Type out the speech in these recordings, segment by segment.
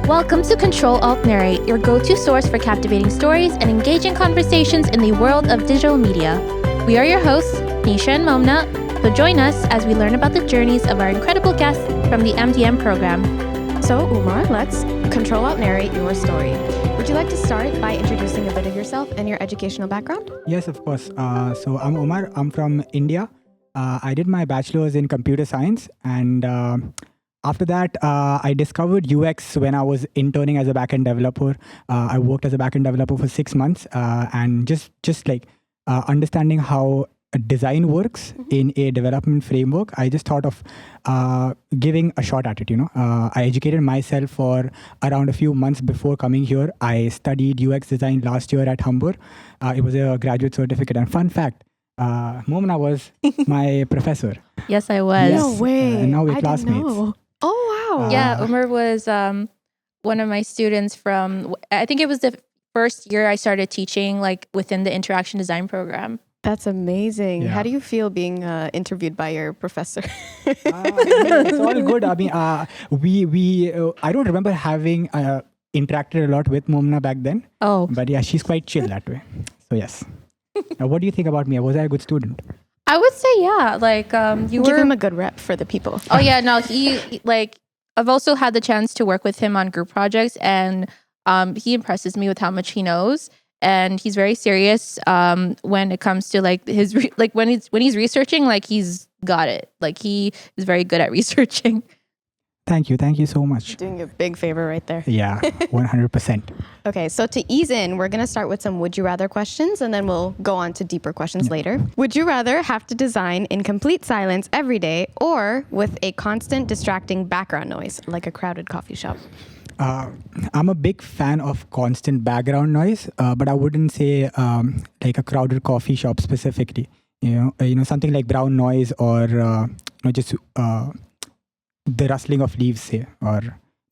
Welcome to Ctrl+Alt+Narrate, your go-to source for captivating stories and engaging conversations in the world of digital media. We are your hosts, Sneesha and Momna, so join us as we learn about the journeys of our incredible guests from the MDM program. So, Umar, let's Ctrl+Alt+Narrate your story. Would you like to start by introducing a bit of yourself and your educational background? Yes, of course. So I'm Umar. I'm from India. I did my bachelor's in computer science, and after that, I discovered UX when I was interning as a backend developer. I worked as a backend developer for 6 months, and just like understanding how a design works in a development framework, I just thought of giving a shot at it. I educated myself for around a few months before coming here. I studied UX design last year at Humber. It was a graduate certificate. And fun fact, Momna was my professor. Yes, I was. Yes. No way. And now we're I classmates. didn't know. Oh, wow. Yeah, Umar was one of my students from, I think it was the first year I started teaching like within the interaction design program. That's amazing. Yeah. How do you feel being interviewed by your professor? It's all good. I mean, I don't remember having interacted a lot with Momna back then. Oh, But yeah, she's quite chill that way. So yes. Now, what do you think about me? Was I a good student? I would say yeah. Like you Give were. him a good rep for the people. Oh yeah, no, he like I've also had the chance to work with him on group projects, and he impresses me with how much he knows, and he's very serious when it comes to like his when he's researching, like he's got it. Like he is very good at researching. Thank you so much. Doing you a big favor right there. Yeah, 100%. Okay, so to ease in, we're going to start with some would you rather questions, and then we'll go on to deeper questions later. Would you rather have to design in complete silence every day or with a constant distracting background noise, like a crowded coffee shop? I'm a big fan of constant background noise, but I wouldn't say like a crowded coffee shop specifically. You know, something like brown noise or just the rustling of leaves, say, or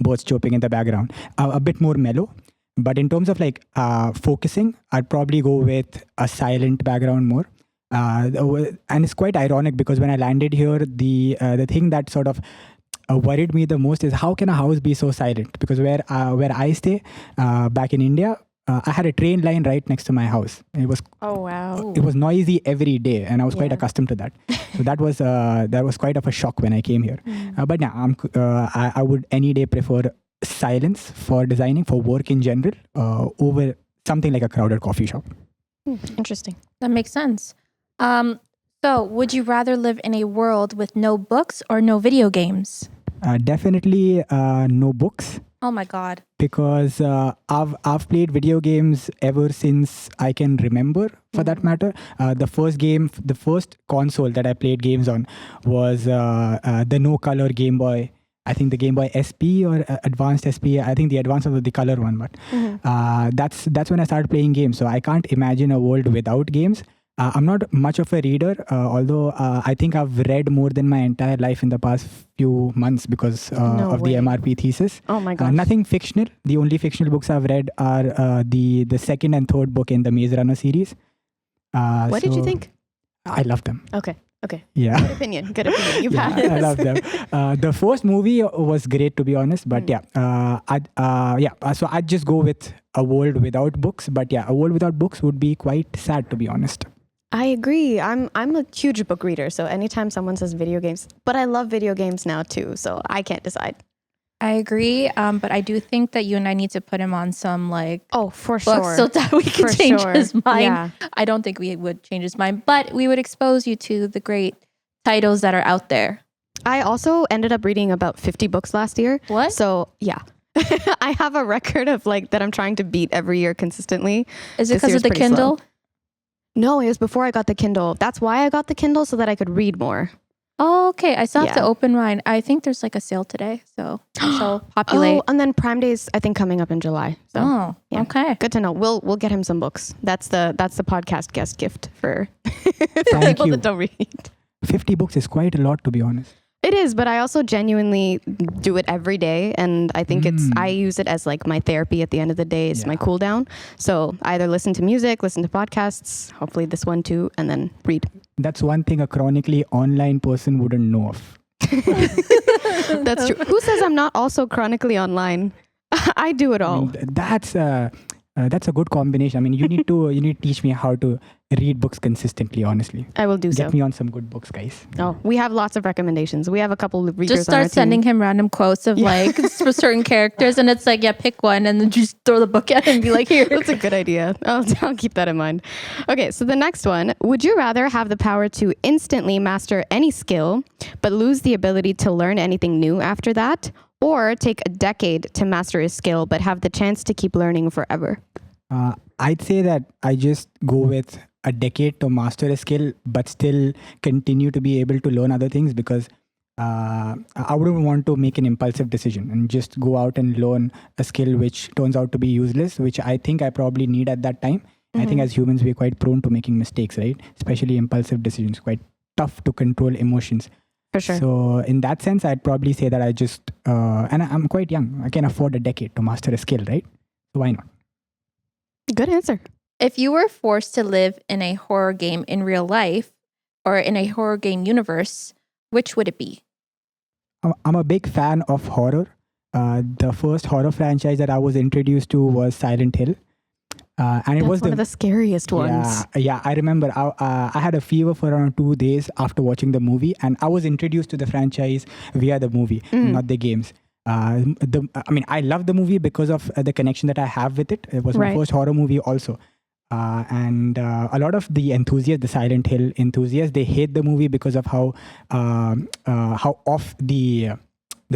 birds chirping in the background. A bit more mellow. But in terms of like focusing, I'd probably go with a silent background more. And it's quite ironic because when I landed here, the thing that sort of worried me the most is how can a house be so silent? Because where I stay back in India, I had a train line right next to my house. It was wow. It was noisy every day, and I was quite Yeah. accustomed to that. So that was quite of a shock when I came here. But yeah, I would any day prefer silence for designing, for work in general, over something like a crowded coffee shop. Interesting. That makes sense. So would you rather live in a world with no books or no video games? Definitely no books. Oh my God. Because I've played video games ever since I can remember, for that matter. The first console that I played games on was the no color Game Boy. I think the Game Boy SP or Advanced SP. I think the Advanced was the color one, but that's when I started playing games. So I can't imagine a world without games. I'm not much of a reader, although I think I've read more than my entire life in the past few months because of way. the MRP thesis. Oh my gosh. Nothing fictional. The only fictional books I've read are the second and third book in the Maze Runner series. What did you think? I love them. Okay. Yeah. Good opinion. You Yeah, passed. I love them. The first movie was great, to be honest. But so I'd just go with a world without books. But yeah, a world without books would be quite sad, to be honest. I agree. I'm a huge book reader, so anytime someone says video games, but I love video games now too, so I can't decide. I agree, but I do think that you and I need to put him on some like Oh, for books sure. so that we can For change sure. his mind. Yeah. I don't think we would change his mind, but we would expose you to the great titles that are out there. I also ended up reading about 50 books last year. What? So, yeah. I have a record of like that I'm trying to beat every year consistently. Is it This because year's of the pretty Kindle? slow. No, it was before I got the Kindle. That's why I got the Kindle, so that I could read more. Oh, okay. I still have to Yeah. open mine. I think there's like a sale today, so I shall populate. Oh, and then Prime Day's I think coming up in July. So Oh, yeah. okay. good to know. We'll get him some books. That's the podcast guest gift for Thank people you. that don't read. 50 books is quite a lot, to be honest. It is, but I also genuinely do it every day. And I think I use it as like my therapy at the end of the day. It's my cool down. So I either listen to music, listen to podcasts, hopefully this one too, and then read. That's one thing a chronically online person wouldn't know of. That's true. Who says I'm not also chronically online? I do it I all. mean, that's a good combination. I mean, you need to teach me how to read books consistently. Honestly, I will do so. get me on some good books, guys. Oh, we have lots of recommendations. We have a couple of readers Just on our start sending team. him random quotes of like for certain characters, and it's like, yeah, pick one, and then just throw the book at him and be like, here. That's a good idea. I'll keep that in mind. Okay, so the next one. Would you rather have the power to instantly master any skill, but lose the ability to learn anything new after that? Or take a decade to master a skill, but have the chance to keep learning forever? I'd say that I just go with a decade to master a skill, but still continue to be able to learn other things, because I wouldn't want to make an impulsive decision and just go out and learn a skill which turns out to be useless, which I think I probably need at that time. I think as humans, we're quite prone to making mistakes, right? Especially impulsive decisions, quite tough to control emotions. For sure. So in that sense, I'd probably say that I just, and I'm quite young. I can afford a decade to master a skill, right? So why not? Good answer. If you were forced to live in a horror game in real life or in a horror game universe, which would it be? I'm a big fan of horror. The first horror franchise that I was introduced to was Silent Hill. And it That's was one of the scariest ones. Yeah, I remember. I had a fever for around 2 days after watching the movie, and I was introduced to the franchise via the movie, not the games. I love the movie because of the connection that I have with it. It was my first horror movie also. And a lot of the enthusiasts, the Silent Hill enthusiasts, they hate the movie because of how off the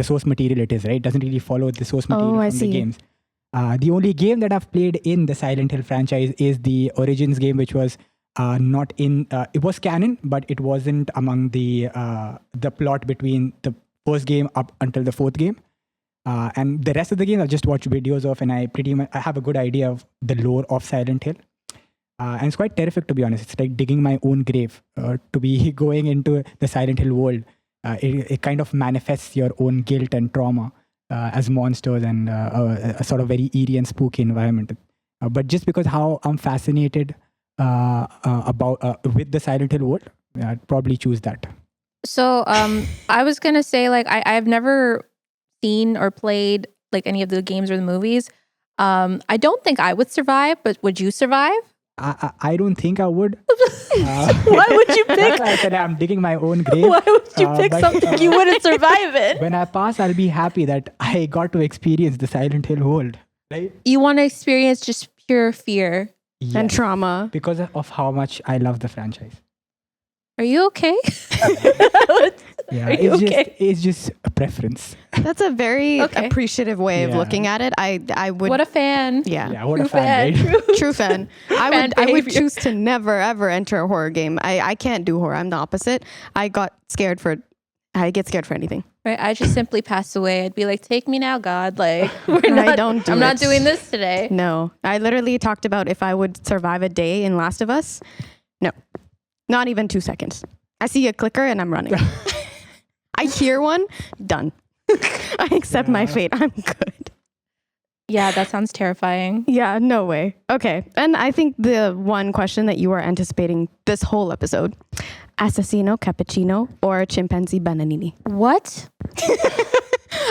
source material it is, right? It doesn't really follow the source material from the games. The only game that I've played in the Silent Hill franchise is the Origins game, which was not in. It was canon, but it wasn't among the plot between the first game up until the fourth game. And the rest of the game I've just watched videos of, and I have a good idea of the lore of Silent Hill. And it's quite terrific, to be honest. It's like digging my own grave to be going into the Silent Hill world. It kind of manifests your own guilt and trauma as monsters and a sort of very eerie and spooky environment. But just because how I'm fascinated with the Silent Hill world, I'd probably choose that. So I was going to say, like, I've never seen or played like any of the games or the movies. I don't think I would survive, but would you survive? I don't think I would. Why would you pick? That's why I said I'm digging my own grave. Why would you pick something you wouldn't survive in? When I pass, I'll be happy that I got to experience the Silent Hill world. Right? You want to experience just pure fear and trauma because of how much I love the franchise. Are you okay? Yeah, it's just a preference. That's a very appreciative way of looking at it. I would. What a fan! Yeah, what a fan! Right? True fan. I would choose to never ever enter a horror game. I can't do horror. I'm the opposite. I get scared for anything. Right. I just simply pass away. I'd be like, take me now, God. Like, I'm not doing this today. No, I literally talked about if I would survive a day in Last of Us. No, not even 2 seconds. I see a clicker and I'm running. I hear one, done. I accept my fate. I'm good. Yeah, that sounds terrifying. Yeah, no way. Okay. And I think the one question that you are anticipating this whole episode, assassino cappuccino or chimpanzee bananini? What?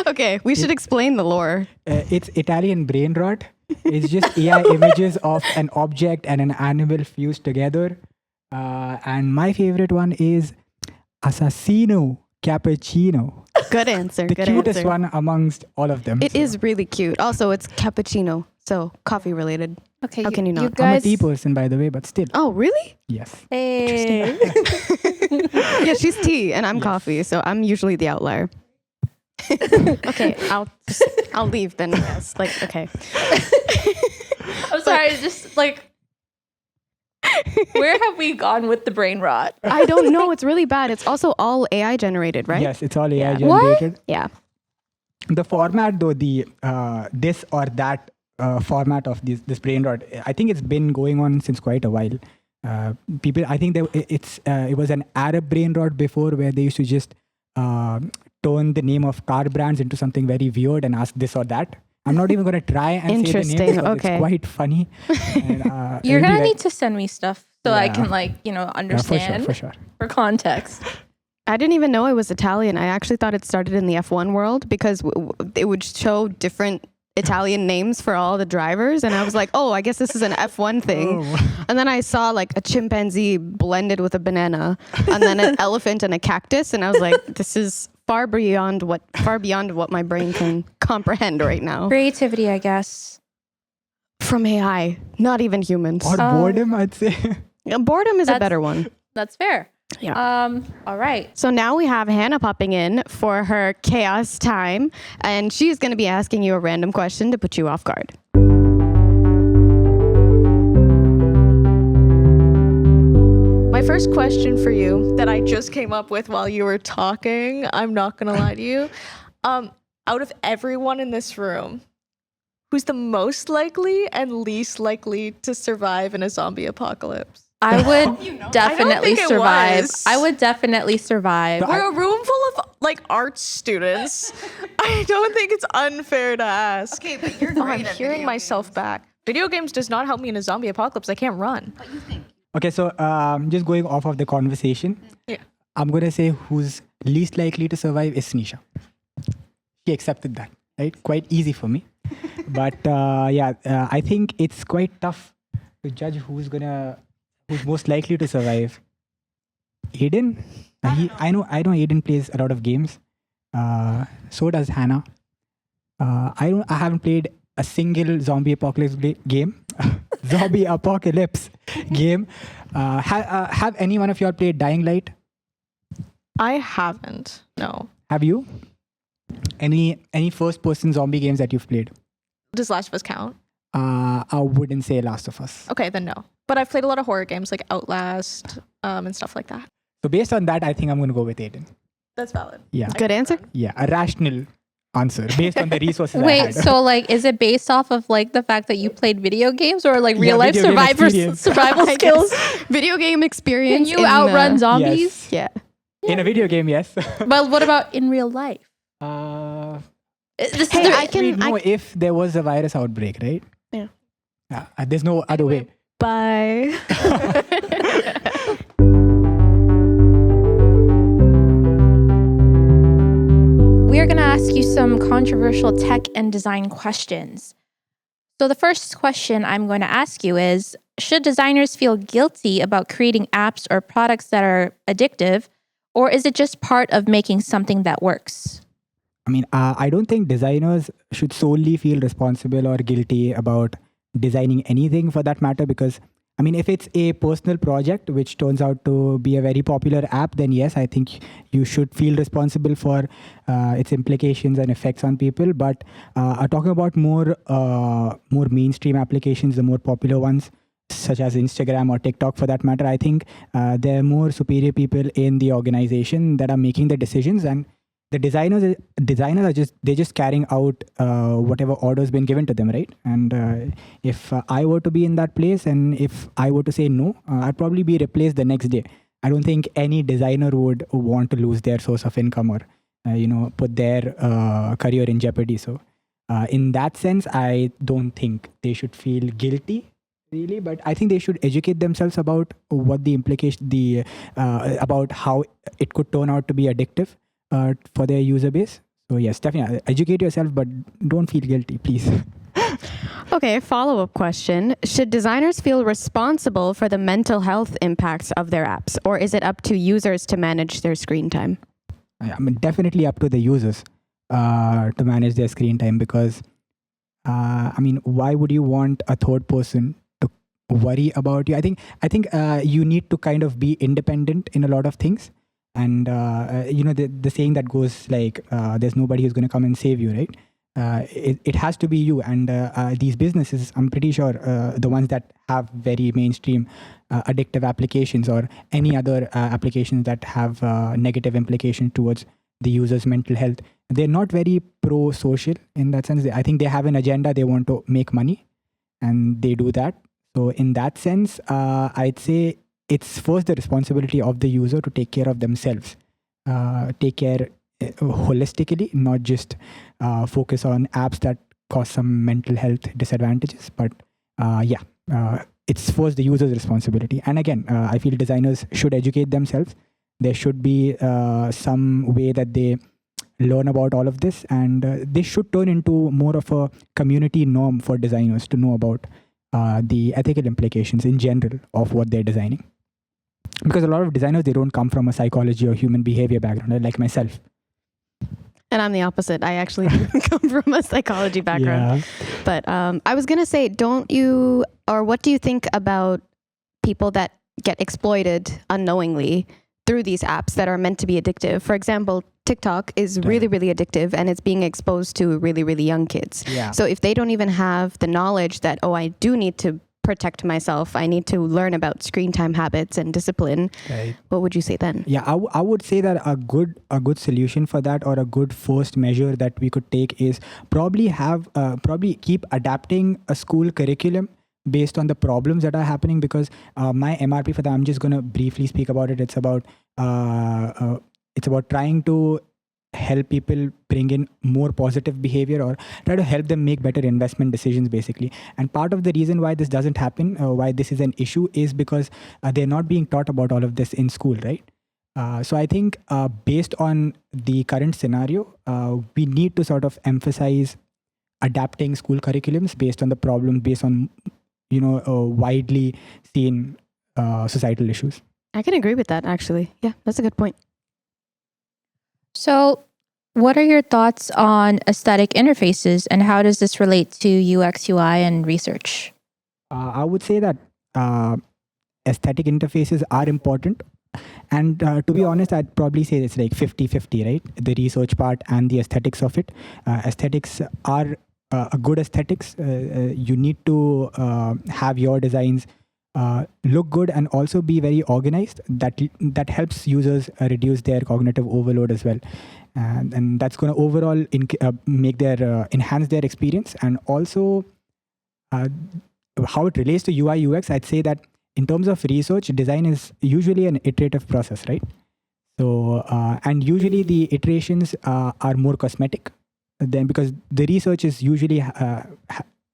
Okay, we should explain the lore. It's Italian brain rot. It's just AI images of an object and an animal fused together. And my favorite one is assassino cappuccino. Good answer. The cutest one amongst all of them. It is really cute. Also, it's cappuccino, so coffee related. Okay. How can you not? I'm a tea person, by the way, but still. Oh, really? Yes. Hey. Yeah, she's tea and I'm coffee, so I'm usually the outlier. Okay, I'll leave then. Yes, like okay. I'm sorry. It's just like, where have we gone with the brain rot? I don't know. It's really bad. It's also all AI generated, right? Yes, it's all AI generated. What? Yeah. The format, though, the this or that format of this brain rot, I think it's been going on since quite a while. People, I think it was an Arab brain rot before, where they used to just turn the name of car brands into something very weird and ask this or that. I'm not even going to try and say the name because it's quite funny. And, you're going to need to send me stuff so I can understand for sure. For context. I didn't even know it was Italian. I actually thought it started in the F1 world because it would show different Italian names for all the drivers, and I was like, oh, I guess this is an F1 thing. And then I saw like a chimpanzee blended with a banana, and then an elephant and a cactus, and I was like, this is far beyond what my brain can comprehend right now. Creativity, I guess. From AI, not even humans. Or boredom, I'd say. Boredom is a better one. That's fair. Yeah. All right. So now we have Hannah popping in for her chaos time, and she's going to be asking you a random question to put you off guard. My first question for you that I just came up with while you were talking, I'm not going to lie to you. Out of everyone in this room, who's the most likely and least likely to survive in a zombie apocalypse? I would definitely survive. I would definitely survive. We're a room full of like art students. I don't think it's unfair to ask. Okay, but you're I'm hearing myself back. Video games does not help me in a zombie apocalypse. I can't run. What you think? Okay, so just going off of the conversation, I'm going to say who's least likely to survive is Sneesha. She accepted that, right? Quite easy for me. But I think it's quite tough to judge who's most likely to survive. Aiden? I know Aiden plays a lot of games. So does Hannah. I haven't played a single zombie apocalypse game. Zombie apocalypse game. Have any one of y'all played Dying Light? I haven't. No. Have you? Any first person zombie games that you've played? Does Last of Us count? I wouldn't say Last of Us. Okay, then no. But I've played a lot of horror games like Outlast and stuff like that. So based on that, I think I'm going to go with Aiden. That's valid. Yeah. Good answer. Yeah, a rational answer based on the resources I Wait, had. so like, is it based off of like the fact that you played video games or like real life video game experience. survival skills? Video game Can experience. you outrun zombies? Yes. Yeah. In a video game, yes. But what about in real life? This Hey, is I can- We'd know if there was a virus outbreak, right? Yeah. There's no other way. Bye. we are going to ask you some controversial tech and design questions. So the first question I'm going to ask you is, should designers feel guilty about creating apps or products that are addictive, or is it just part of making something that works? I mean, I don't think designers should solely feel responsible or guilty about designing anything for that matter, because I mean, if it's a personal project which turns out to be a very popular app, then yes, I think you should feel responsible for its implications and effects on people. But talking about more mainstream applications, the more popular ones, such as Instagram or TikTok for that matter, I think there are more superior people in the organization that are making the decisions, and the designers are just carrying out whatever order's been given to them, right? And if I were to be in that place and if I were to say no, I'd probably be replaced the next day. I don't think any designer would want to lose their source of income or put their career in jeopardy. So in that sense, I don't think they should feel guilty really, but I think they should educate themselves about what the implication about how it could turn out to be addictive for their user base. So yes, definitely educate yourself, but don't feel guilty, please. Okay, follow-up question. Should designers feel responsible for the mental health impacts of their apps, or is it up to users to manage their screen time? I mean, definitely up to the users to manage their screen time, because I mean, why would you want a third person to worry about you? I think you need to kind of be independent in a lot of things. And, the saying that goes like, there's nobody who's going to come and save you, right? It has to be you. And these businesses, I'm pretty sure the ones that have very mainstream addictive applications or any other applications that have negative implication towards the user's mental health, they're not very pro-social in that sense. I think they have an agenda. They want to make money and they do that. So in that sense, I'd say it's first the responsibility of the user to take care of themselves, take care holistically, not just focus on apps that cause some mental health disadvantages. But it's first the user's responsibility. And again, I feel designers should educate themselves. There should be some way that they learn about all of this, and this should turn into more of a community norm for designers to know about the ethical implications in general of what they're designing. Because a lot of designers, they don't come from a psychology or human behavior background, right? Like myself. And I'm the opposite. I actually do come from a psychology background. Yeah. But I was going to say, what do you think about people that get exploited unknowingly through these apps that are meant to be addictive? For example, TikTok is really, really addictive, and it's being exposed to really, really young kids. Yeah. So if they don't even have the knowledge that, I do need to protect myself, I need to learn about screen time habits and discipline, Right. what would you say then? Yeah, I would say that a good solution for that, or a good first measure that we could take, is probably keep adapting a school curriculum based on the problems that are happening. Because my MRP for that, I'm just going to briefly speak about it. It's about trying to help people bring in more positive behavior, or try to help them make better investment decisions, basically. And part of the reason why this doesn't happen, why this is an issue, is because they're not being taught about all of this in school, right? So I think based on the current scenario, we need to sort of emphasize adapting school curriculums based on the problem, based on widely seen societal issues. I can agree with that, actually. Yeah, that's a good point. So, what are your thoughts on aesthetic interfaces, and how does this relate to UX, UI, and research? I would say that aesthetic interfaces are important. And to be honest, I'd probably say it's like 50-50, right? The research part and the aesthetics of it. Aesthetics are a good aesthetics. You need to have your designs look good and also be very organized. That helps users reduce their cognitive overload as well. And that's going to overall enhance their experience. And also how it relates to UI UX, I'd say that in terms of research, design is usually an iterative process, right? So, and usually the iterations are more cosmetic then, because the research is usually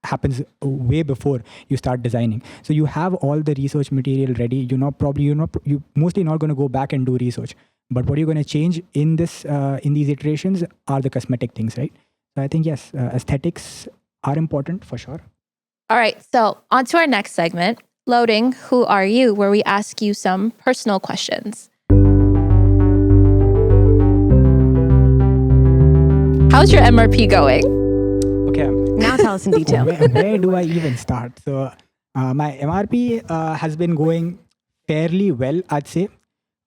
happens way before you start designing. So you have all the research material ready. You're mostly not going to go back and do research. But what you're going to change in these iterations are the cosmetic things, right? So I think, yes, aesthetics are important for sure. All right, so on to our next segment, Loading Who Are You?, where we ask you some personal questions. How's your MRP going? Okay. Now tell us in detail. Where do I even start? So my MRP has been going fairly well, I'd say.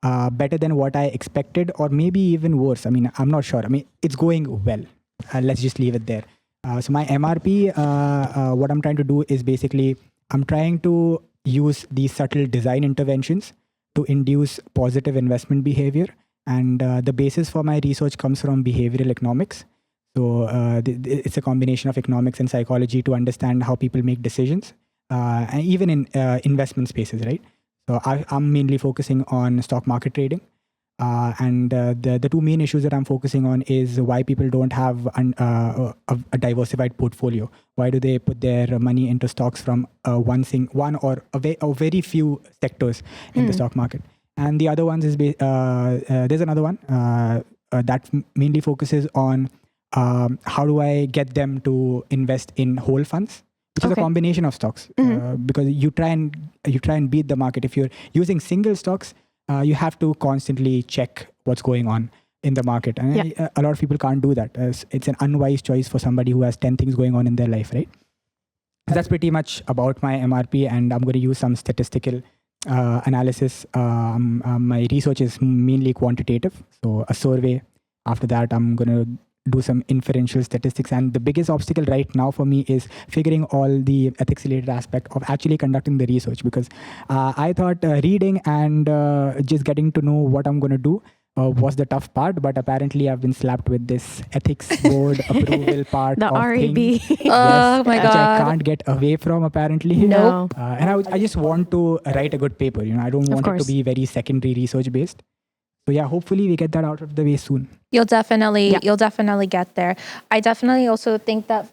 Better than what I expected, or maybe even worse. I mean, I'm not sure. I mean, it's going well. Let's just leave it there. So my MRP, what I'm trying to do is basically, I'm trying to use these subtle design interventions to induce positive investment behavior. And the basis for my research comes from behavioral economics. So it's a combination of economics and psychology to understand how people make decisions, and even in investment spaces, right? So I'm mainly focusing on stock market trading. And the two main issues that I'm focusing on is why people don't have a diversified portfolio. Why do they put their money into stocks from one or a very few sectors in the stock market? And the other ones is there's another one that mainly focuses on how do I get them to invest in whole funds, which is a combination of stocks, because you try and beat the market. If you're using single stocks, you have to constantly check what's going on in the market. And a lot of people can't do that. It's an unwise choice for somebody who has 10 things going on in their life, right? So that's pretty much about my MRP, and I'm going to use some statistical analysis. My research is mainly quantitative, so a survey. After that, I'm going to do some inferential statistics. And the biggest obstacle right now for me is figuring all the ethics related aspect of actually conducting the research, because I thought reading and just getting to know what I'm going to do was the tough part, but apparently I've been slapped with this ethics board approval part The of REB. things. Oh my Which God. I can't get away from, apparently. No. And I just want to write a good paper. I don't want it to course. be very secondary research based. So yeah, hopefully we get that out of the way soon. You'll definitely get there. I definitely also think that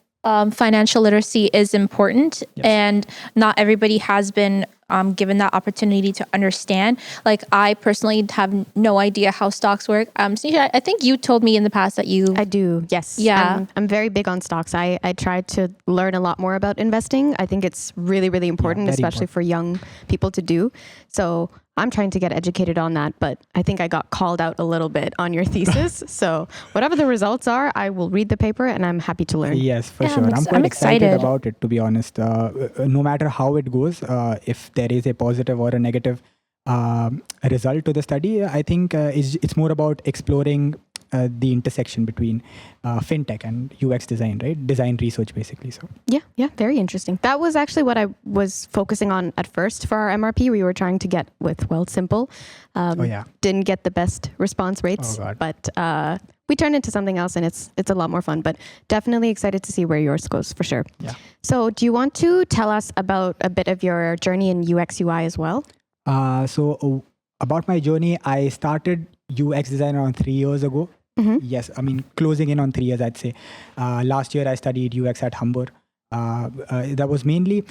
financial literacy is important, and not everybody has been given that opportunity to understand. Like I personally have no idea how stocks work. Sneesha, I think you told me in the past that you. I do, yes. Yeah. I'm very big on stocks. I try to learn a lot more about investing. I think it's really, really important, very especially for young people to do. So I'm trying to get educated on that, but I think I got called out a little bit on your thesis. So whatever the results are, I will read the paper and I'm happy to learn. Yes, for Yeah, sure. I'm quite I'm excited excited. about it, to be honest. No matter how it goes, if there is a positive or a negative result to the study, I think it's more about exploring the intersection between fintech and UX design, right? Design research, basically. So Yeah, very interesting. That was actually what I was focusing on at first for our MRP. We were trying to get with Simple. Didn't get the best response rates, but we turned into something else, and it's a lot more fun. But definitely excited to see where yours goes for sure. Yeah. So, do you want to tell us about a bit of your journey in UX UI as well? About my journey, I started UX design around 3 years ago. Mm-hmm. Yes, I mean closing in on 3 years, I'd say. Last year I studied UX at Humber. That was mainly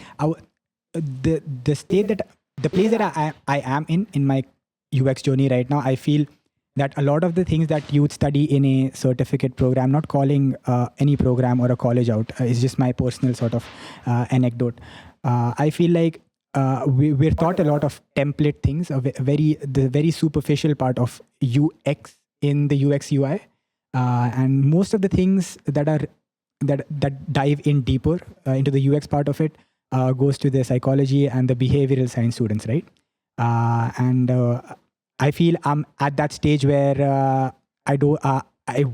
the state that the place that I am in my UX journey right now. I feel that a lot of the things that you would study in a certificate program, not calling any program or a college out, is just my personal sort of anecdote. I feel like we're taught a lot of template things, the very superficial part of UX in the UX UI, and most of the things that dive in deeper into the UX part of it goes to the psychology and the behavioral science students, right? And I feel I'm at that stage where I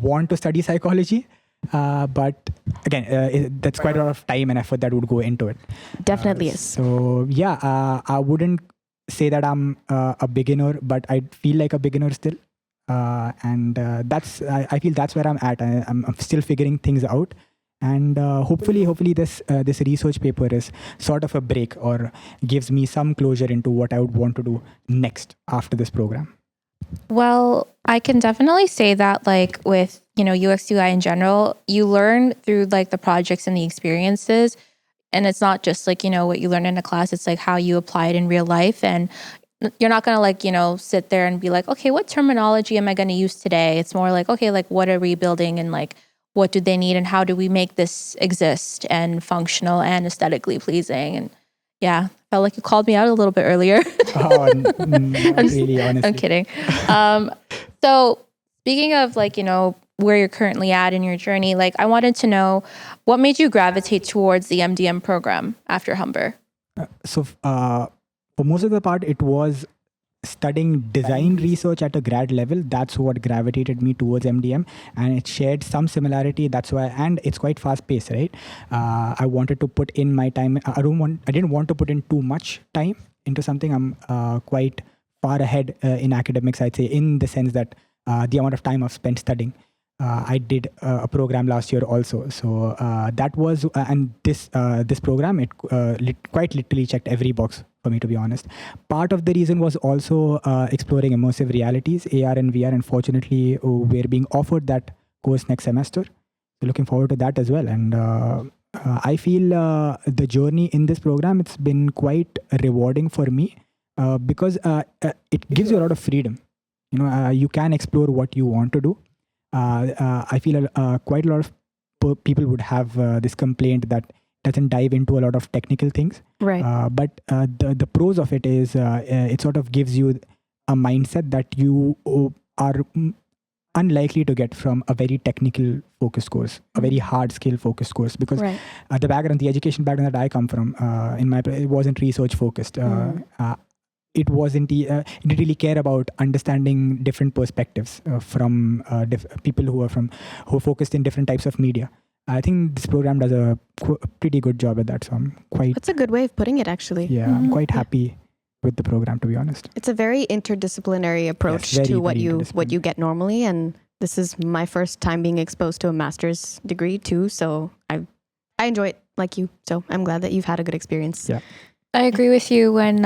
want to study psychology, but again, that's quite a lot of time and effort that would go into it. Definitely is. So yeah, I wouldn't say that I'm a beginner, but I feel like a beginner still. And I feel that's where I'm at. I'm still figuring things out, and hopefully this research paper is sort of a break or gives me some closure into what I would want to do next after this program. Well, I can definitely say that like with, UX UI in general, you learn through like the projects and the experiences. And it's not just like, what you learn in a class, it's like how you apply it in real life. And you're not going to like, sit there and be like, okay, what terminology am I going to use today? It's more like, okay, like what are we building and like, what do they need and how do we make this exist and functional and aesthetically pleasing? And yeah, felt like you called me out a little bit earlier. Not really, honestly. I'm kidding. So speaking of like, where you're currently at in your journey, like I wanted to know what made you gravitate towards the MDM program after Humber? For most of the part, it was studying design research at a grad level. That's what gravitated me towards MDM, and it shared some similarity. That's why, and it's quite fast paced, right? I wanted to put in my time. I didn't want to put in too much time into something. I'm quite far ahead in academics, I'd say, in the sense that the amount of time I've spent studying. I did a program last year also. So that was, and this program, it quite literally checked every box for me, to be honest. Part of the reason was also exploring immersive realities, AR and VR, and fortunately we're being offered that course next semester. So looking forward to that as well. And I feel the journey in this program, it's been quite rewarding for me because it gives you a lot of freedom. You can explore what you want to do. I feel quite a lot of people would have this complaint that doesn't dive into a lot of technical things. Right. But the pros of it is it sort of gives you a mindset that you are unlikely to get from a very technical focused course, a very hard skill focused course, because the education background that I come from, it wasn't research focused. It wasn't. It didn't really care about understanding different perspectives from people who focused in different types of media. I think this program does a pretty good job at that. So I'm quite. That's a good way of putting it, actually. Yeah, I'm quite happy with the program, to be honest. It's a very interdisciplinary approach to what you get normally, and this is my first time being exposed to a master's degree too. So I enjoy it like you. So I'm glad that you've had a good experience. Yeah, I agree with you when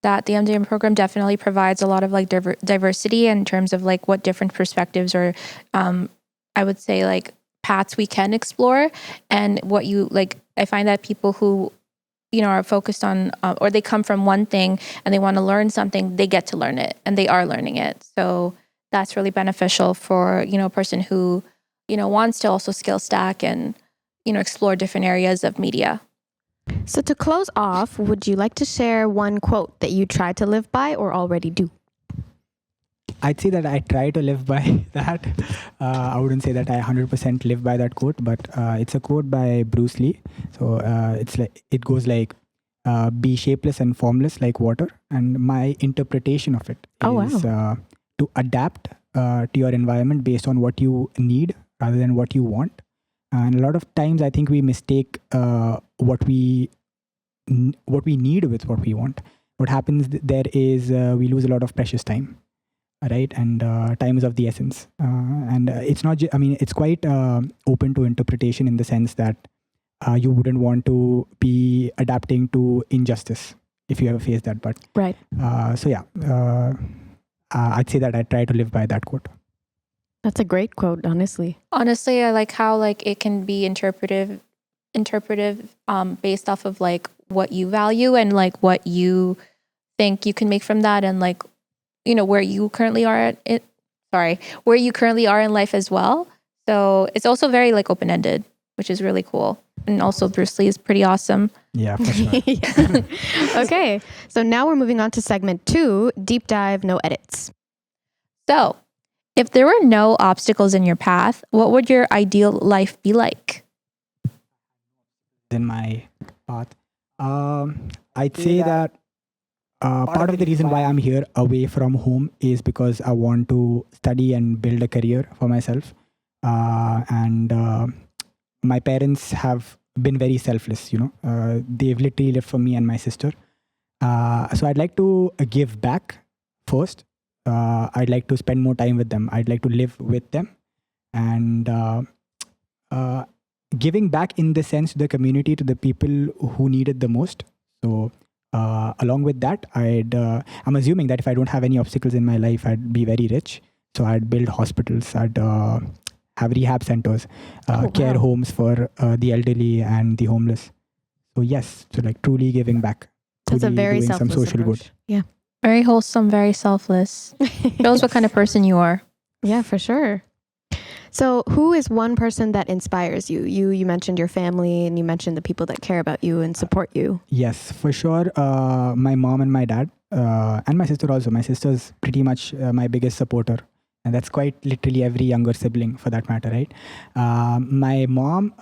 that the MDM program definitely provides a lot of like diversity in terms of like what different perspectives or I would say like paths we can explore, and what you like. I find that people who are focused on, or they come from one thing and they want to learn something, they get to learn it and they are learning it. So that's really beneficial for, a person who, wants to also skill stack and, explore different areas of media. So to close off, would you like to share one quote that you try to live by or already do? I'd say that I try to live by that. I wouldn't say that I 100% live by that quote, but it's a quote by Bruce Lee. So it goes like, be shapeless and formless like water. And my interpretation of it is to adapt to your environment based on what you need rather than what you want. And a lot of times I think we mistake what we need with what we want. What happens there is we lose a lot of precious time. Right, and time is of the essence, and it's not. It's quite open to interpretation in the sense that you wouldn't want to be adapting to injustice if you ever face that. But right. I'd say that I try to live by that quote. That's a great quote, honestly. Honestly, I like how it can be interpretive, based off of what you value and what you think you can make from that, and where you currently are where you currently are in life as well. So it's also very open-ended, which is really cool. And also Bruce Lee is pretty awesome. Yeah, for sure. Okay, so now we're moving on to segment 2, deep dive, no edits. So if there were no obstacles in your path, what would your ideal life be like? In my path, I'd say that part of the reason why I'm here away from home is because I want to study and build a career for myself. And my parents have been very selfless, they've literally lived for me and my sister. So I'd like to give back first. I'd like to spend more time with them. I'd like to live with them. And giving back in the sense to the community, to the people who need it the most. So along with that, I'm assuming that if I don't have any obstacles in my life, I'd be very rich. So I'd build hospitals, I'd have rehab centers, care homes for the elderly and the homeless. So yes, so truly giving back. That's a very doing selfless some social approach. good. Yeah. Very wholesome, very selfless. Shows what kind of person you are. Yeah, for sure. So who is one person that inspires you? You mentioned your family and you mentioned the people that care about you and support you. Yes, for sure. My mom and my dad and my sister also. My sister's pretty much my biggest supporter. And that's quite literally every younger sibling for that matter, right? My mom,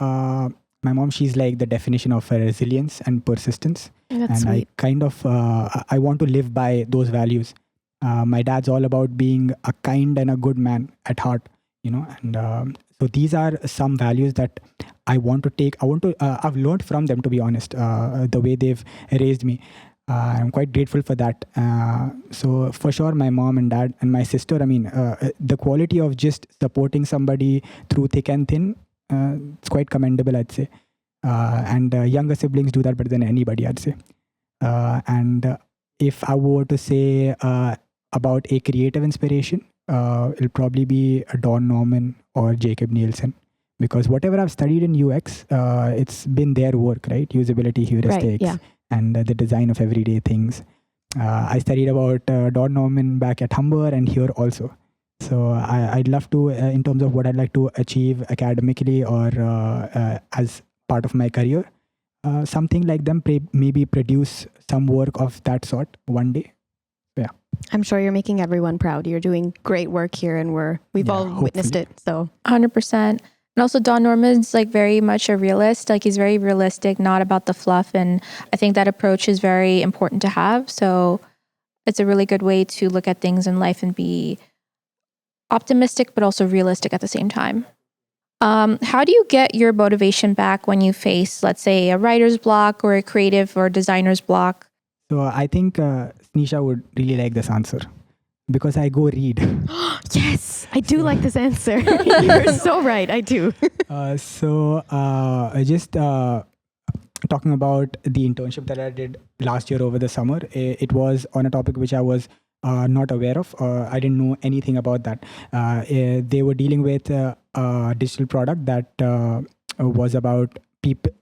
she's like the definition of resilience and persistence. That's and sweet. I kind of, I want to live by those values. My dad's all about being a kind and a good man at heart. And so these are some values that I want to take. I've learned from them, to be honest, the way they've raised me. I'm quite grateful for that. So for sure, my mom and dad and my sister, the quality of just supporting somebody through thick and thin, it's quite commendable, I'd say. And younger siblings do that better than anybody, I'd say. And if I were to say about a creative inspiration, it'll probably be Don Norman or Jacob Nielsen, because whatever I've studied in UX, it's been their work, right? Usability heuristics, right, yeah. And the design of everyday things. I studied about Don Norman back at Humber and here also. So I'd love to, in terms of what I'd like to achieve academically or as part of my career, something like them, maybe produce some work of that sort one day. Yeah. I'm sure you're making everyone proud. You're doing great work here and we've all witnessed it. So 100%. And also Don Norman's very much a realist. He's very realistic, not about the fluff. And I think that approach is very important to have. So it's a really good way to look at things in life and be optimistic, but also realistic at the same time. How do you get your motivation back when you face, let's say, a writer's block or a creative or designer's block? So I think Sneesha would really like this answer because I go read. Yes, I do like this answer. You're so right. I do. Just talking about the internship that I did last year over the summer, it was on a topic which I was not aware of. I didn't know anything about that. They were dealing with a digital product that was about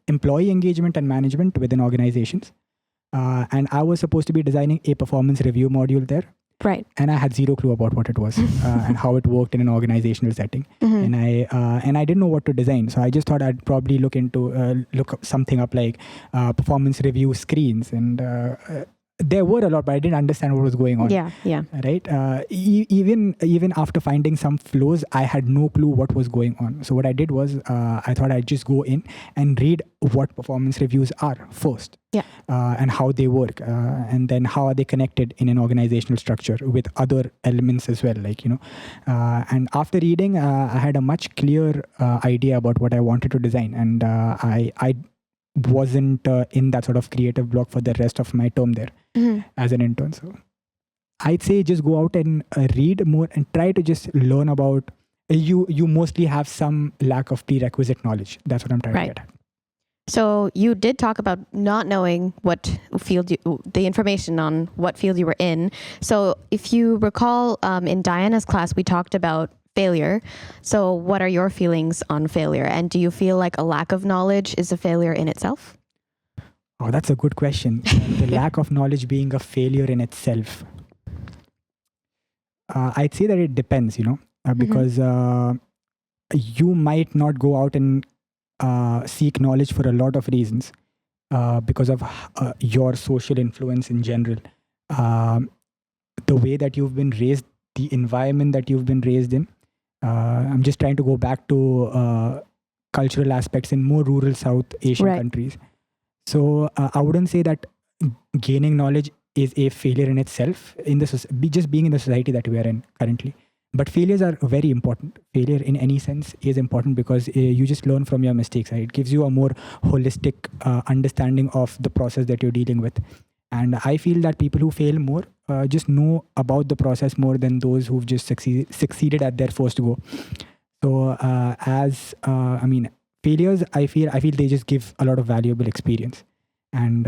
employee engagement and management within organizations. And I was supposed to be designing a performance review module there. Right. And I had zero clue about what it was and how it worked in an organizational setting. And I didn't know what to design. So I just thought I'd probably look something up like performance review screens. And there were a lot, but I didn't understand what was going on. Yeah. Right. Even after finding some flows, I had no clue what was going on. So what I did was I thought I'd just go in and read what performance reviews are first. Yeah. And how they work, and then how are they connected in an organizational structure with other elements as well, and after reading, I had a much clearer idea about what I wanted to design, and I wasn't in that sort of creative block for the rest of my term there as an intern. So I'd say just go out and read more and try to just learn about you mostly have some lack of prerequisite knowledge. That's what I'm trying to get at. So you did talk about not knowing what field the information on what field you were in. So if you recall, in Diana's class, we talked about failure. So what are your feelings on failure? And do you feel like a lack of knowledge is a failure in itself? Oh, that's a good question. The lack of knowledge being a failure in itself. I'd say that it depends, because you might not go out and seek knowledge for a lot of reasons because of your social influence in general, the way that you've been raised, the environment that you've been raised in. I'm just trying to go back to cultural aspects in more rural South Asian countries. So I wouldn't say that gaining knowledge is a failure in itself in just being in the society that we are in currently. But failures are very important. Failure in any sense is important because you just learn from your mistakes. Right? It gives you a more holistic understanding of the process that you're dealing with. And I feel that people who fail more just know about the process more than those who've just succeeded at their first go. So failures, I feel they just give a lot of valuable experience. And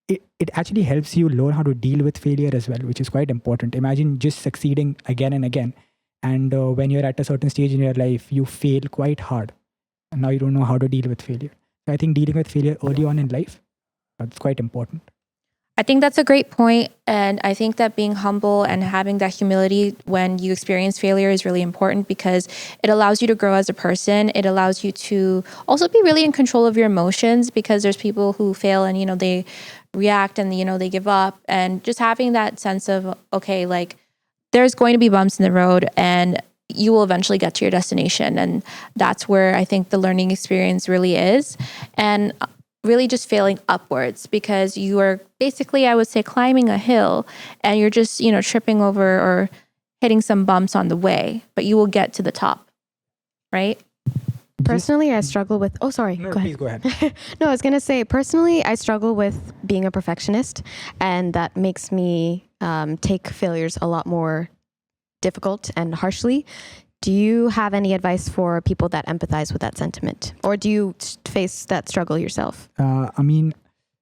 it actually helps you learn how to deal with failure as well, which is quite important. Imagine just succeeding again and again. And when you're at a certain stage in your life, you fail quite hard. And now you don't know how to deal with failure. So I think dealing with failure early on in life, that's quite important. I think that's a great point. And I think that being humble and having that humility when you experience failure is really important because it allows you to grow as a person. It allows you to also be really in control of your emotions because there's people who fail and, they react and, they give up. And just having that sense of, okay, like there's going to be bumps in the road and you will eventually get to your destination. And that's where I think the learning experience really is. And really just failing upwards because you are basically, I would say, climbing a hill and you're just, tripping over or hitting some bumps on the way, but you will get to the top, right? Personally, I struggle with... Oh, sorry. No, go please ahead. go ahead. No, I was going to say, personally, I struggle with being a perfectionist, and that makes me take failures a lot more difficult and harshly. Do you have any advice for people that empathize with that sentiment? Or do you face that struggle yourself?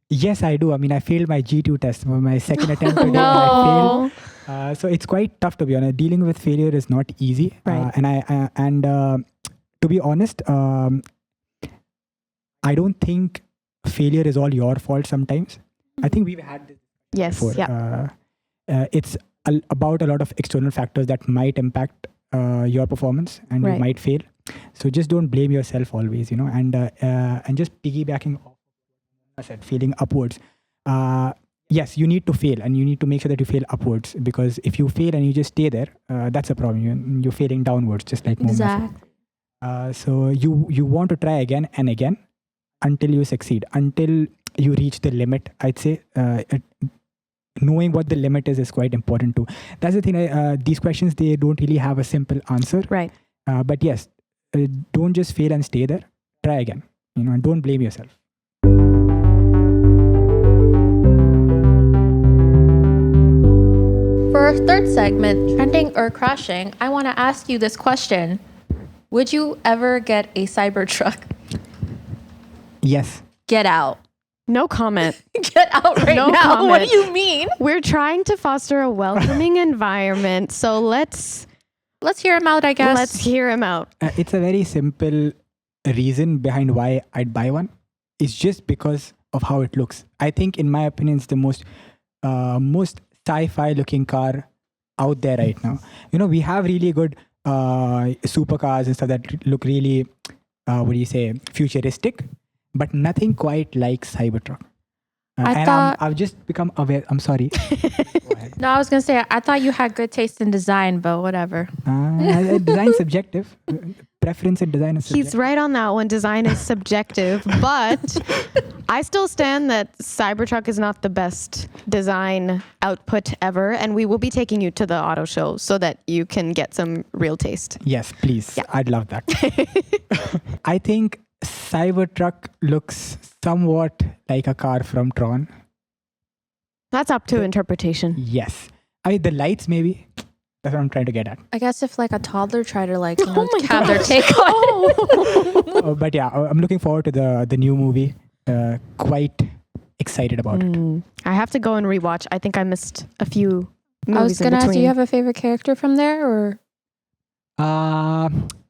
Yes, I do. I failed my G2 test, my second attempt today. No. I failed. So it's quite tough, to be honest. Dealing with failure is not easy. Right. To be honest, I don't think failure is all your fault sometimes. I think we've had this before. Yeah. It's about a lot of external factors that might impact your performance and you might fail. So just don't blame yourself always, and just piggybacking off what I said, failing upwards. Yes, you need to fail and you need to make sure that you fail upwards because if you fail and you just stay there, that's a problem. You're failing downwards, just like Momna said. So you want to try again and again until you succeed, until you reach the limit, I'd say. Knowing what the limit is quite important too. That's the thing. These questions, they don't really have a simple answer. Right. But yes, don't just fail and stay there. Try again, and don't blame yourself. For our third segment, trending or crashing, I want to ask you this question. Would you ever get a Cybertruck? Yes. Get out. No comment. Get out right No now. comment. What do you mean? We're trying to foster a welcoming environment, so let's hear him out, I guess. Let's hear him out. It's a very simple reason behind why I'd buy one. It's just because of how it looks. I think, in my opinion, it's the most sci-fi looking car out there right now. We have really good supercars and stuff that look really, futuristic, but nothing quite like Cybertruck. I've just become aware. I'm sorry. Go ahead. No, I was gonna say I thought you had good taste in design, but whatever. Design's subjective. Preference in design is subjective. He's right on that one. Design is subjective, but I still stand that Cybertruck is not the best design output ever, and we will be taking you to the auto show so that you can get some real taste. Yes, please. Yeah. I'd love that. I think Cybertruck looks somewhat like a car from Tron. That's up to interpretation. Yes. I mean, the lights maybe. That's what I'm trying to get at. I guess if like a toddler tried to Oh my have their gosh. take on it. But yeah, I'm looking forward to the new movie. Quite excited about it. I have to go and rewatch. I think I missed a few movies I was in gonna ask, between. do you have a favorite character from there, or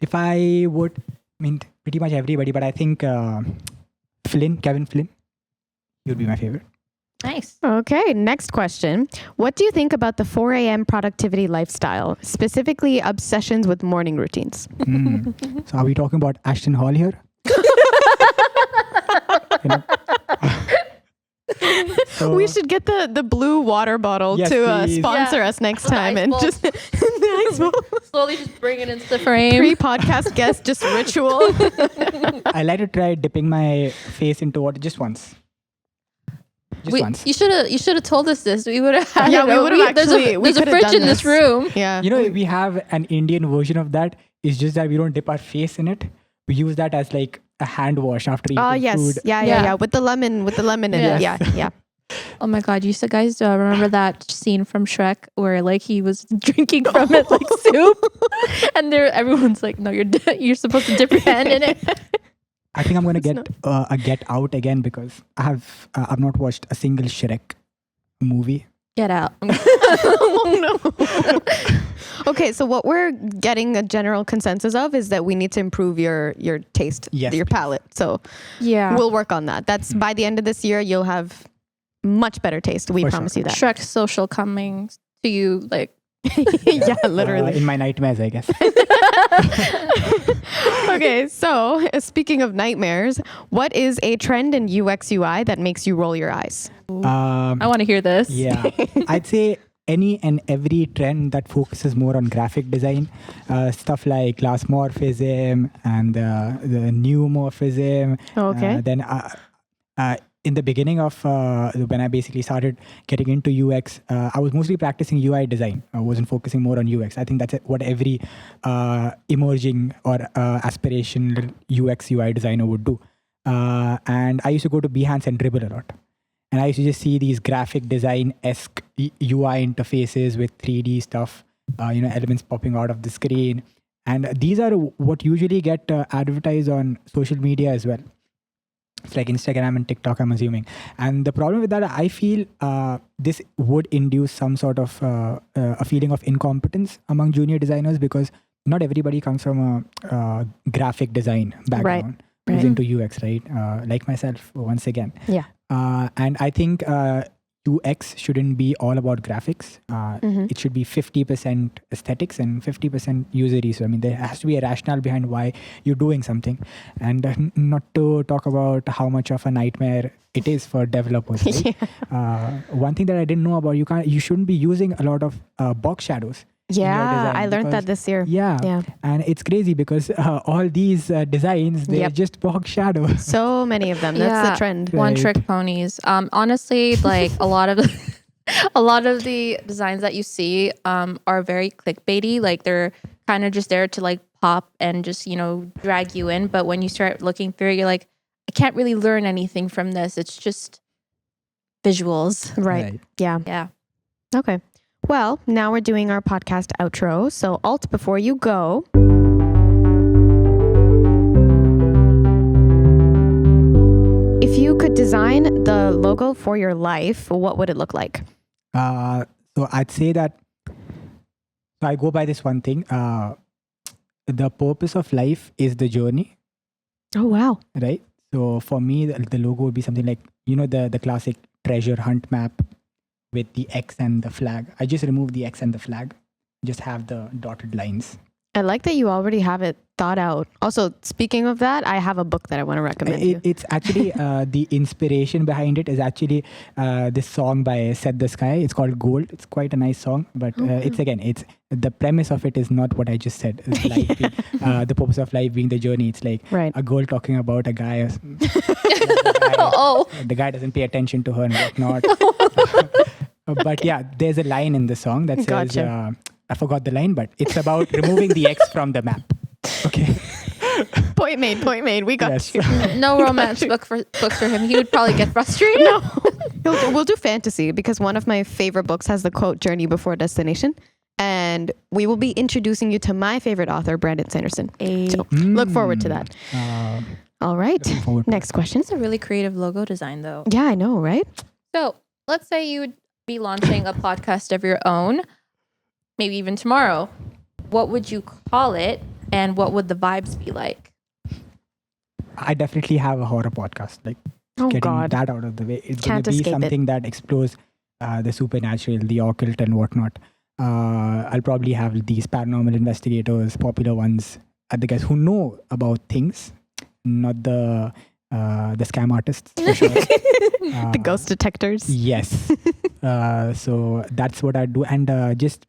If I would, pretty much everybody, but I think Kevin Flynn, he would be my favorite. nice? Okay, next question. What do you think about the 4 a.m. productivity lifestyle, specifically obsessions with morning routines? So are we talking about Ashton Hall here? So, We should get the blue water bottle Yes, to please. sponsor Yeah. us next The time ice and bowl. just the ice bowl. Slowly just bring it into the frame. Pre-podcast guest just ritual. I like to try dipping my face into water just once. Once. You should have told us this. We would have had Yeah, it. we would've There's actually- we a could've fridge done in this this. room. Yeah. We have an Indian version of that. It's just that we don't dip our face in it. We use that as like a hand wash after eating Oh yes. food. Yeah. With the lemon in it. Yes. Yeah. Oh my god, you guys remember that scene from Shrek where like he was drinking from it like soup, and everyone's like, no, you're supposed to dip your hand in it. I think I'm gonna get a Get Out again because I've not watched a single Shrek movie. Get out. Oh no. Okay, so what we're getting a general consensus of is that we need to improve your taste, Yes, your please. palate. So Yeah. we'll work on that. That's by the end of this year, you'll have much better taste. We For promise sure. you that. Shrek social coming to you like Yeah, literally. In my nightmares, I guess. Okay, so speaking of nightmares, what is a trend in UX UI that makes you roll your eyes? Um, I want to hear this. Yeah, I'd say any and every trend that focuses more on graphic design, stuff like glass morphism and the new morphism. Okay. Then in the beginning of when I basically started getting into UX, I was mostly practicing UI design. I wasn't focusing more on UX. I think that's what every emerging or aspirational UX UI designer would do. And I used to go to Behance and Dribble a lot. And I used to just see these graphic design-esque UI interfaces with 3D stuff, elements popping out of the screen. And these are what usually get advertised on social media as well. It's like Instagram and TikTok, I'm assuming. And the problem with that, I feel this would induce some sort of a feeling of incompetence among junior designers because not everybody comes from a graphic design background. Who's into UX, right? Like myself, once again. Yeah. And I think UX shouldn't be all about graphics. It should be 50% aesthetics and 50% user research. I mean, there has to be a rationale behind why you're doing something, and not to talk about how much of a nightmare it is for developers. Right? One thing that I didn't know about, you shouldn't be using a lot of box shadows. Yeah, design I learned that because- this year. Yeah. And it's crazy because all these designs, they're Yep. just box shadows. So many of them. That's the trend. Right. One trick ponies. Honestly, like a lot of the designs that you see are very clickbaity. Like they're kind of just there to like pop and just drag you in. But when you start looking through, you're like, I can't really learn anything from this. It's just visuals. Right. Yeah. Yeah. Okay. Well, now we're doing our podcast outro. So, Alt, before you go, if you could design the logo for your life, what would it look like? So I'd say that I go by this one thing. The purpose of life is the journey. Oh, wow. right? So for me, the logo would be something like, the classic treasure hunt map with the X and the flag. I just remove the X and the flag, just have the dotted lines. I like that you already have it thought out. Also, speaking of that, I have a book that I want to recommend you. It's actually, the inspiration behind it is actually this song by Set the Sky. It's called Gold. It's quite a nice song, but it's the premise of it is not what I just said. It's life the purpose of life being the journey. It's like a girl talking about a guy. The guy doesn't pay attention to her and whatnot. But yeah, there's a line in the song that says, Gotcha. I forgot the line, but it's about removing the X from the map. Okay. Point made. We got Yes. you. No romance books for him. He would probably get frustrated. No. We'll do fantasy because one of my favorite books has the quote "Journey before destination," and we will be introducing you to my favorite author, Brandon Sanderson. So look forward to that. All right. Next question. It's a really creative logo design, though. Yeah, I know, right? So let's say you would be launching a podcast of your own, maybe even tomorrow. What would you call it, and what would the vibes be like? I definitely have a horror podcast. Like, Oh getting God. that out of the way. It's going Can't to be escape it. something that explores the supernatural, the occult, and whatnot. I'll probably have these paranormal investigators, popular ones, the guys who know about things, not the scam artists, for sure. The ghost detectors. Yes. So that's what I do. And just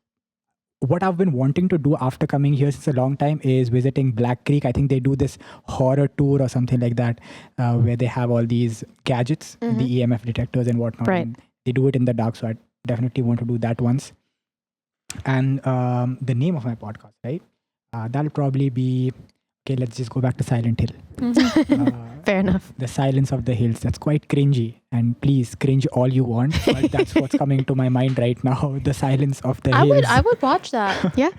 what I've been wanting to do after coming here since a long time is visiting Black Creek. I think they do this horror tour or something like that, where they have all these gadgets, the EMF detectors and whatnot. Right. And they do it in the dark. So I definitely want to do that once. And the name of my podcast, right? That'll probably be, okay, let's just go back to Silent Hill. Fair enough. The Silence of the Hills. That's quite cringy. And please, cringe all you want. But that's what's coming to my mind right now. The Silence of the Hills. I would watch that. Yeah.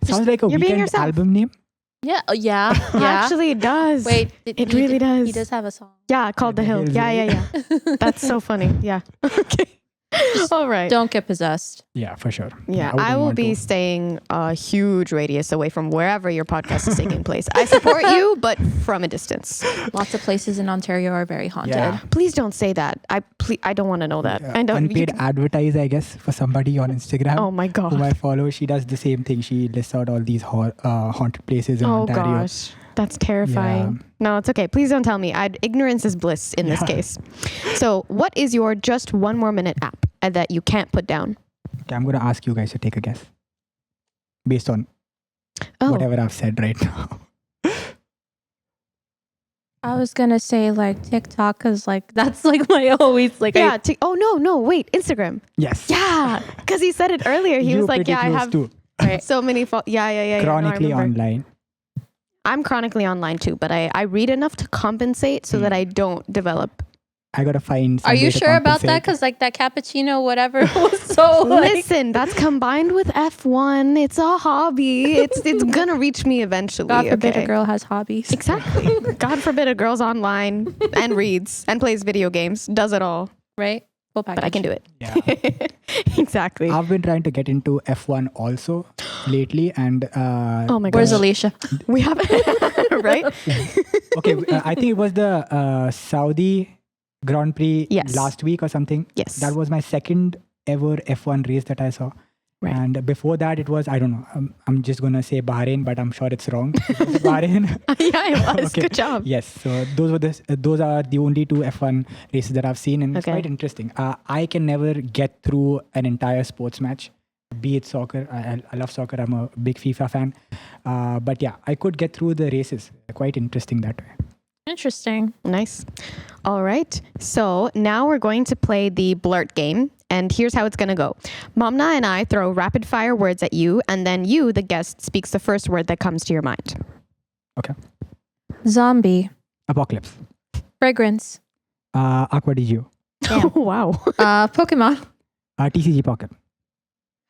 Sounds like a you're being Weekend yourself. album name. Yeah. Yeah. Actually, it does. Wait. It really does. He does have a song. Yeah, called The Hill. Hills, Yeah. That's so funny. Yeah. Okay. All right. Don't get possessed. Yeah, for sure. Yeah, wouldn't I will want be to. staying a huge radius away from wherever your podcast is taking place. I support you, but from a distance. Lots of places in Ontario are very haunted. Yeah. Please don't say that. I don't want to know that. I don't. Unpaid advertise, I guess, for somebody on Instagram. Oh my Whom god. I follow. She does the same thing. She lists out all these haunted places in Oh Ontario. gosh, that's terrifying. No, it's okay. Please don't tell me. Ignorance is bliss in this case. So, what is your just one more minute app that you can't put down? Okay, I'm going to ask you guys to take a guess based on whatever I've said right now. I was gonna say like TikTok, cause like that's like my always like. Yeah. No. Wait. Instagram. Yes. Yeah, because he said it earlier. He You was like, pretty "Yeah, I close have too. so many." Yeah. Chronically no, I remember. online. I'm chronically online too, but I read enough to compensate so that I don't develop. I got to find some Are you way to sure about that? compensate. Cause like that cappuccino, whatever, was so like. Listen, that's combined with F1. It's a hobby. It's gonna reach me eventually. God forbid okay? a girl has hobbies. Exactly. God forbid a girl's online and reads and plays video games, does it all. Right? Full package. But I can do it. Yeah. Exactly. I've been trying to get into F1 also lately. And Oh my Where's gosh. Alicia? We have right? okay, I think it was the Saudi Grand Prix Yes. last week or something. Yes. That was my second ever F1 race that I saw. Right. And before that, it was, I don't know, I'm just going to say Bahrain, but I'm sure it's wrong. It was Bahrain. Yeah, it was. Okay. Good job. Yes. So those are the only two F1 races that I've seen. And it's Okay. quite interesting. I can never get through an entire sports match, be it soccer. I love soccer. I'm a big FIFA fan. But yeah, I could get through the races. Quite interesting that way. Interesting. Nice. All right. So now we're going to play the blurt game. And here's how it's going to go. Momna and I throw rapid fire words at you. And then you, the guest, speaks the first word that comes to your mind. Okay. Zombie. Apocalypse. Fragrance. Aqua di Gio. Damn. Wow. Pokemon. TCG Pocket.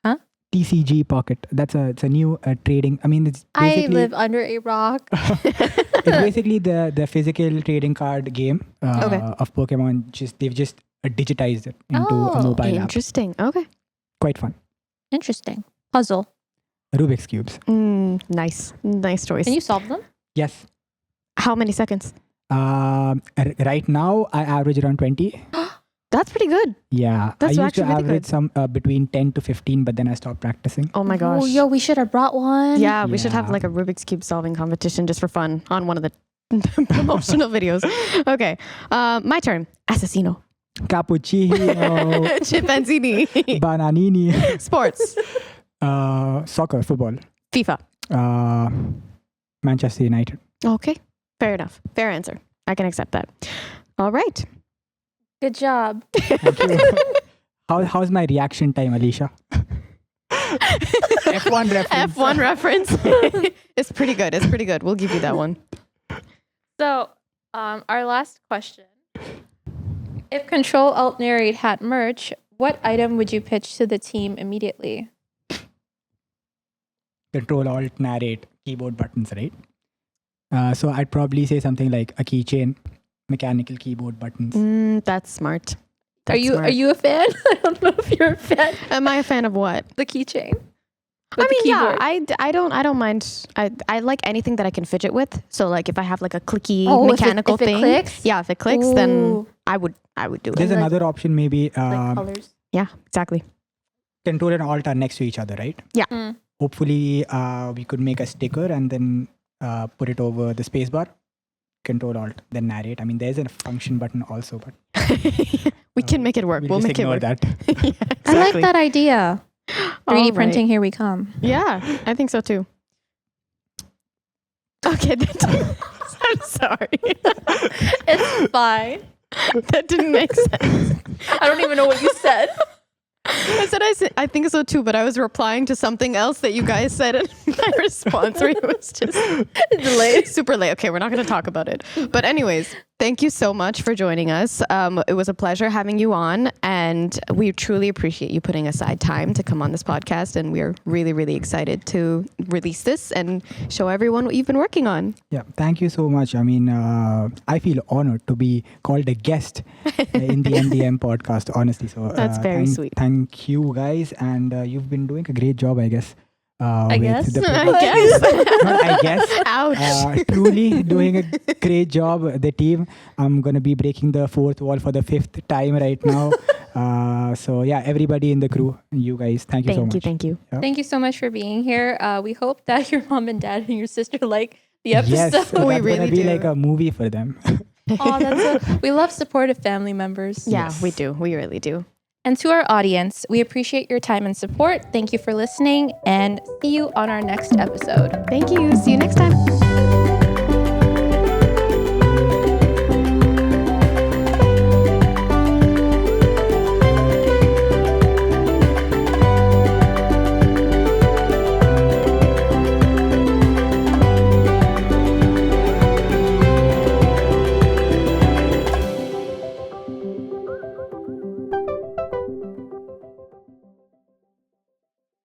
Huh? TCG Pocket. It's a new trading. I mean, it's I basically live under a rock. it's basically the physical trading card game of Pokemon. They've just digitized it into a mobile app. Interesting. Okay. Quite fun. Interesting. Puzzle. Rubik's cubes. Nice. Nice choice. Can you solve them? Yes. How many seconds? Right now, I average around 20. That's pretty good. Yeah, That's I used to actually really average good. some between 10 to 15, but then I stopped practicing. Oh my gosh. Oh, yo, we should have brought one. Yeah, we should have Yeah. like a Rubik's Cube solving competition just for fun on one of the promotional videos. Okay, my turn. Assassino. Cappuccino, Chimpanzini. bananini, Sports. soccer, football, FIFA. Manchester United. Okay, fair enough. Fair answer. I can accept that. All right. Good job. Thank you. How's my reaction time, Alicia? F1 reference. F1 reference. It's pretty good. It's pretty good. We'll give you that one. So, our last question. If Ctrl+Alt+Narrate had merch, what item would you pitch to the team immediately? Ctrl+Alt+Narrate keyboard buttons, right? So I'd probably say something like a keychain, mechanical keyboard buttons. That's smart. Are That's you smart. a fan? I don't know if you're a fan. Am I a fan of what? The keychain. I With the mean, yeah, keyboard. I don't mind. I like anything that I can fidget with. So like if I have like a clicky Oh, if it- mechanical if it thing, clicks? yeah, if it clicks, then Ooh. I would do There's it. like- another option, maybe Like colors. Yeah, exactly. Control and Alt are next to each other, right? Yeah. Mm. Hopefully, we could make a sticker and then put it over the spacebar. Control Alt, then narrate. I mean, there's a function button also, but We can make it work. We'll just make it ignore work. that. Yeah, I like exactly. that idea. 3D All right. printing, here we come. Yeah, I think so too. Okay, I'm sorry. It's fine. That didn't make sense. I don't even know what you said. I said I think so too, but I was replying to something else that you guys said, and my response rate was just Delayed. super late. Okay, we're not going to talk about it. But anyways, thank you so much for joining us. It was a pleasure having you on, and we truly appreciate you putting aside time to come on this podcast. And we're really, really excited to release this and show everyone what you've been working on. Yeah, thank you so much. I mean, I feel honored to be called a guest in the MDM podcast, honestly. So That's very sweet. Thank you guys, and you've been doing a great job, I guess. I guess. I guess. Not I guess. Ouch. Truly doing a great job, the team. I'm going to be breaking the fourth wall for the fifth time right now. So yeah, everybody in the crew, you guys, thank you so much. Thank you. Thank you so much for being here. We hope that your mom and dad and your sister like the episode. Yes, that's We going really to be do. like a movie for them. We love supportive family members. Yeah, Yes. we do. We really do. And to our audience, we appreciate your time and support. Thank you for listening, and see you on our next episode. Thank you. See you next time.